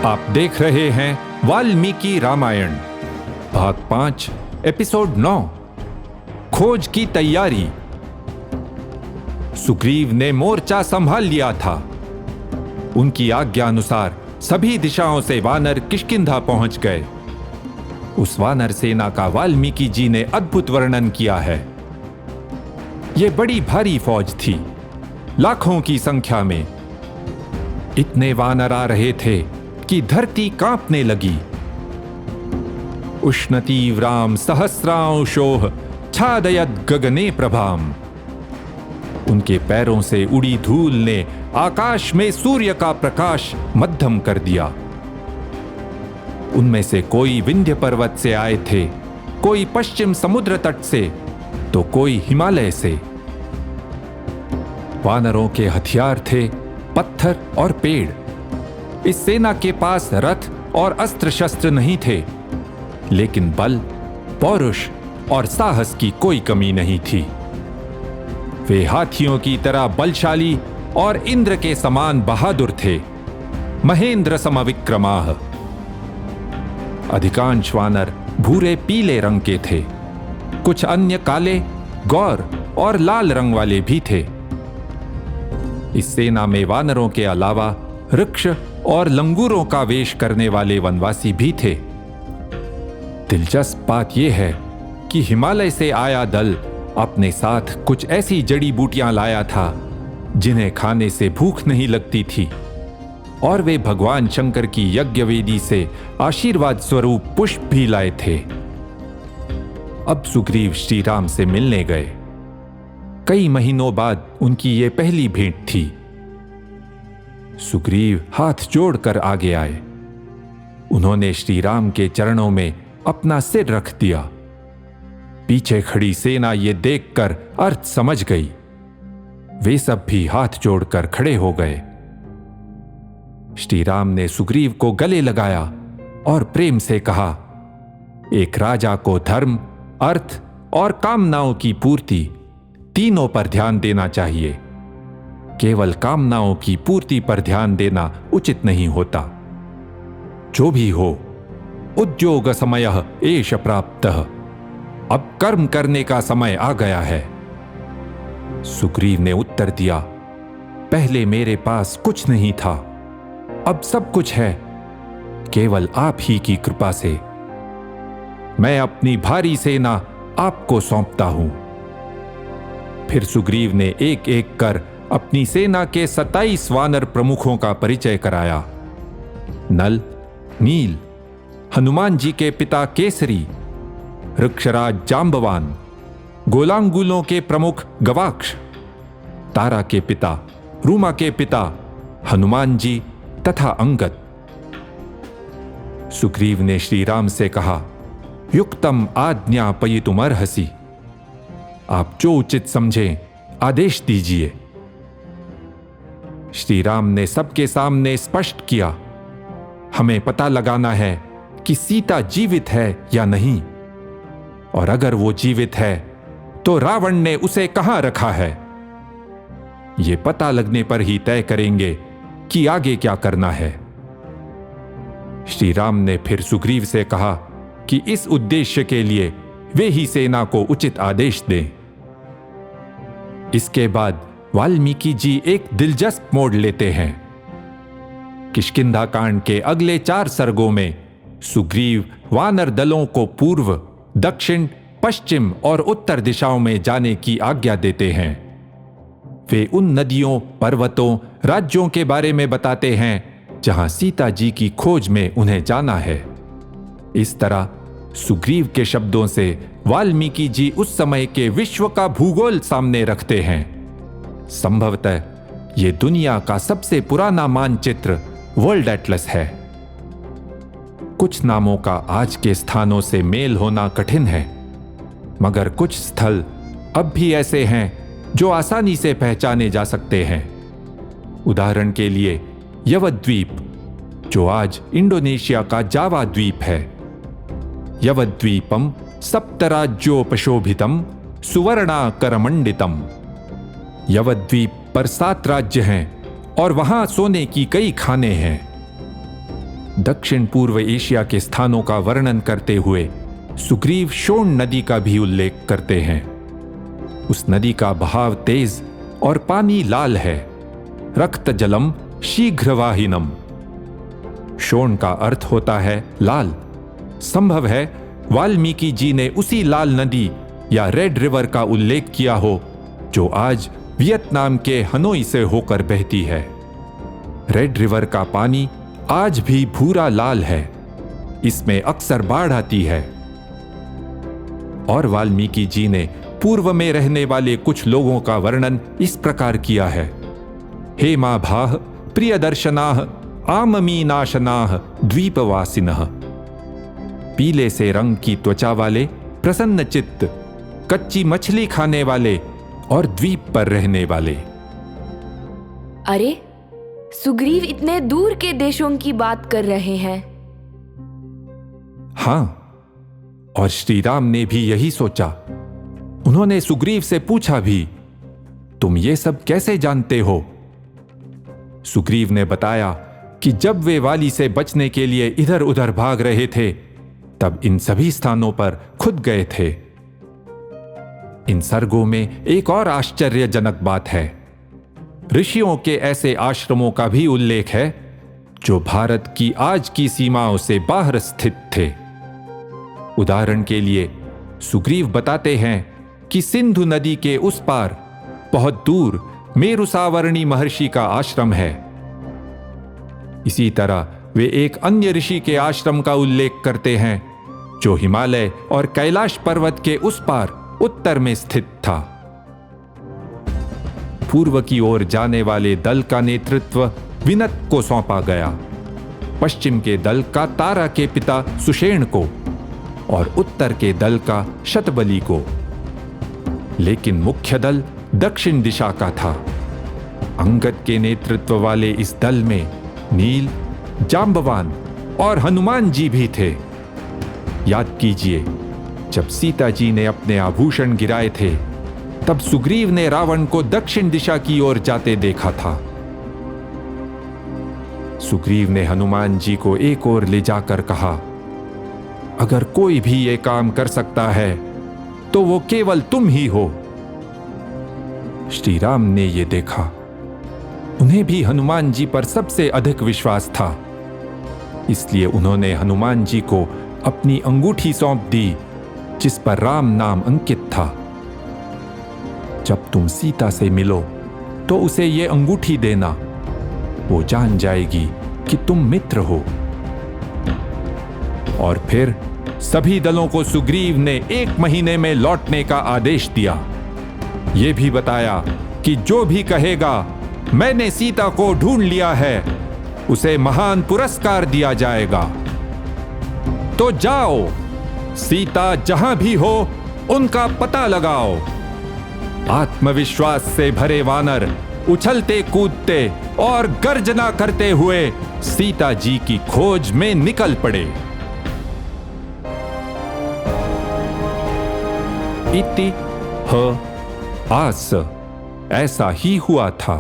आप देख रहे हैं वाल्मीकि रामायण भाग 5 एपिसोड 9 खोज की तैयारी। सुग्रीव ने मोर्चा संभाल लिया था। उनकी आज्ञा अनुसार सभी दिशाओं से वानर किष्किंधा पहुंच गए। उस वानर सेना का वाल्मीकि जी ने अद्भुत वर्णन किया है। यह बड़ी भारी फौज थी, लाखों की संख्या में। इतने वानर आ रहे थे कि धरती कांपने लगी। उष्णतीव्राम सहस्रांशोः छादयत् गगने प्रभाम। उनके पैरों से उड़ी धूल ने आकाश में सूर्य का प्रकाश मध्यम कर दिया। उनमें से कोई विंध्य पर्वत से आए थे, कोई पश्चिम समुद्र तट से, तो कोई हिमालय से। वानरों के हथियार थे पत्थर और पेड़। इस सेना के पास रथ और अस्त्र शस्त्र नहीं थे, लेकिन बल, पौरुष और साहस की कोई कमी नहीं थी। वे हाथियों की तरह बलशाली और इंद्र के समान बहादुर थे। महेंद्र समविक्रमाः। अधिकांश वानर भूरे पीले रंग के थे। कुछ अन्य काले, गौर और लाल रंग वाले भी थे। इस सेना में वानरों के अलावा वृक्ष और लंगूरों का वेश करने वाले वनवासी भी थे। दिलचस्प बात यह है कि हिमालय से आया दल अपने साथ कुछ ऐसी जड़ी बूटियां लाया था जिन्हें खाने से भूख नहीं लगती थी, और वे भगवान शंकर की यज्ञ वेदी से आशीर्वाद स्वरूप पुष्प भी लाए थे। अब सुग्रीव श्री राम से मिलने गए। कई महीनों बाद उनकी ये पहली भेंट थी। सुग्रीव हाथ जोड़कर आगे आए। उन्होंने श्री राम के चरणों में अपना सिर रख दिया। पीछे खड़ी सेना ये देखकर अर्थ समझ गई। वे सब भी हाथ जोड़कर खड़े हो गए। श्री राम ने सुग्रीव को गले लगाया और प्रेम से कहा, एक राजा को धर्म, अर्थ और कामनाओं की पूर्ति तीनों पर ध्यान देना चाहिए। केवल कामनाओं की पूर्ति पर ध्यान देना उचित नहीं होता। जो भी हो, उद्योग समयः एष प्राप्तः। अब कर्म करने का समय आ गया है। सुग्रीव ने उत्तर दिया, पहले मेरे पास कुछ नहीं था, अब सब कुछ है, केवल आप ही की कृपा से। मैं अपनी भारी सेना आपको सौंपता हूं। फिर सुग्रीव ने एक एक कर अपनी सेना के 27 वानर प्रमुखों का परिचय कराया। नल, नील, हनुमान जी के पिता केसरी, वृक्षराज जांबवान, गोलांगुलों के प्रमुख गवाक्ष, तारा के पिता, रूमा के पिता हनुमान जी तथा अंगद। सुग्रीव ने श्री राम से कहा, युक्तम आज्ञापयितुमर्हसि। आप जो उचित समझें आदेश दीजिए। श्री राम ने सबके सामने स्पष्ट किया, हमें पता लगाना है कि सीता जीवित है या नहीं, और अगर वो जीवित है तो रावण ने उसे कहां रखा है। यह पता लगने पर ही तय करेंगे कि आगे क्या करना है। श्री राम ने फिर सुग्रीव से कहा कि इस उद्देश्य के लिए वे ही सेना को उचित आदेश दें। इसके बाद वाल्मीकि जी एक दिलचस्प मोड़ लेते हैं। किष्किंधा कांड के अगले 4 सर्गों में सुग्रीव वानर दलों को पूर्व, दक्षिण, पश्चिम और उत्तर दिशाओं में जाने की आज्ञा देते हैं। वे उन नदियों, पर्वतों, राज्यों के बारे में बताते हैं जहां सीता जी की खोज में उन्हें जाना है। इस तरह सुग्रीव के शब्दों से वाल्मीकि जी उस समय के विश्व का भूगोल सामने रखते हैं। संभवतः यह दुनिया का सबसे पुराना मानचित्र वर्ल्ड एटलस है। कुछ नामों का आज के स्थानों से मेल होना कठिन है, मगर कुछ स्थल अब भी ऐसे हैं जो आसानी से पहचाने जा सकते हैं। उदाहरण के लिए यवद्वीप, जो आज इंडोनेशिया का जावा द्वीप है। यवद्वीपम सप्तराज्योपशोभितम सुवर्णाकरमंडितम। यवद्वीप पर 7 राज्य हैं और वहां सोने की कई खानें हैं। दक्षिण पूर्व एशिया के स्थानों का वर्णन करते हुए सुग्रीव शोण नदी का भी उल्लेख करते हैं। उस नदी का बहाव तेज और पानी लाल है। रक्त जलम शीघ्रवाहिनम। शोण का अर्थ होता है लाल। संभव है वाल्मीकि जी ने उसी लाल नदी या रेड रिवर का उल्लेख किया हो जो आज वियतनाम के हनोई से होकर बहती है। रेड रिवर का पानी आज भी भूरा लाल है। इसमें अक्सर बाढ़ आती है। और वाल्मीकि जी ने पूर्व में रहने वाले कुछ लोगों का वर्णन इस प्रकार किया है। हेमाभाः प्रियदर्शनाः आममीनाशनाः द्वीपवासिनः। पीले से रंग की त्वचा वाले, प्रसन्न चित्त, कच्ची मछली खाने वाले और द्वीप पर रहने वाले। अरे, सुग्रीव इतने दूर के देशों की बात कर रहे हैं। हां, और श्री राम ने भी यही सोचा। उन्होंने सुग्रीव से पूछा भी, तुम ये सब कैसे जानते हो? सुग्रीव ने बताया कि जब वे वाली से बचने के लिए इधर उधर भाग रहे थे तब इन सभी स्थानों पर खुद गए थे। इन सर्गों में एक और आश्चर्यजनक बात है। ऋषियों के ऐसे आश्रमों का भी उल्लेख है जो भारत की आज की सीमाओं से बाहर स्थित थे। उदाहरण के लिए सुग्रीव बताते हैं कि सिंधु नदी के उस पार बहुत दूर मेरुसावर्णी महर्षि का आश्रम है। इसी तरह वे एक अन्य ऋषि के आश्रम का उल्लेख करते हैं जो हिमालय और कैलाश पर्वत के उस पार उत्तर में स्थित था। पूर्व की ओर जाने वाले दल का नेतृत्व विनत को सौंपा गया, पश्चिम के दल का तारा के पिता सुषेण को और उत्तर के दल का शतबली को। लेकिन मुख्य दल दक्षिण दिशा का था। अंगद के नेतृत्व वाले इस दल में नील, जांबवान और हनुमान जी भी थे। याद कीजिए, जब सीता जी ने अपने आभूषण गिराए थे तब सुग्रीव ने रावण को दक्षिण दिशा की ओर जाते देखा था। सुग्रीव ने हनुमान जी को एक ओर ले जाकर कहा, अगर कोई भी ये काम कर सकता है तो वो केवल तुम ही हो। श्री राम ने ये देखा। उन्हें भी हनुमान जी पर सबसे अधिक विश्वास था। इसलिए उन्होंने हनुमान जी को अपनी अंगूठी सौंप दी जिस पर राम नाम अंकित था। जब तुम सीता से मिलो तो उसे ये अंगूठी देना। वो जान जाएगी कि तुम मित्र हो। और फिर सभी दलों को सुग्रीव ने 1 महीने में लौटने का आदेश दिया। यह भी बताया कि जो भी कहेगा मैंने सीता को ढूंढ लिया है, उसे महान पुरस्कार दिया जाएगा। तो जाओ, सीता जहां भी हो उनका पता लगाओ। आत्मविश्वास से भरे वानर उछलते कूदते और गर्जना करते हुए सीता जी की खोज में निकल पड़े। इति ह आस। ऐसा ही हुआ था।